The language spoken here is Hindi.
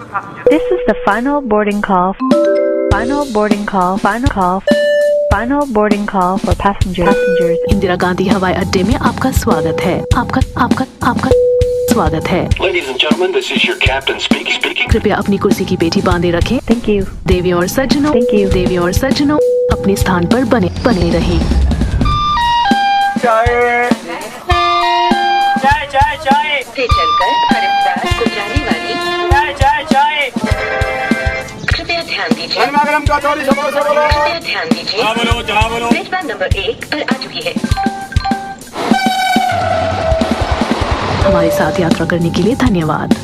This is the final boarding call. Final boarding call. Final call. Final boarding call for passengers. Indira Gandhi हवाई अड्डे में आपका स्वागत है। आपका स्वागत है। Ladies and gentlemen, this is your captain speaking. कृपया अपनी कुर्सी की पेटी बांधे रखें। Thank you. देवियों और सज्जनों, Thank you. देवियों और सज्जनों, अपने स्थान पर बने रहें। चाय से चलकर हरिद्वार को जाने वाली चाय कृपया ध्यान दीजिए। गरम कचौड़ी समोसा बोलो। कृपया ध्यान दीजिए। जहाँ बोलो। मेजबान नंबर 1 पर आ चुकी है। हमारे साथ यात्रा करने के लिए धन्यवाद।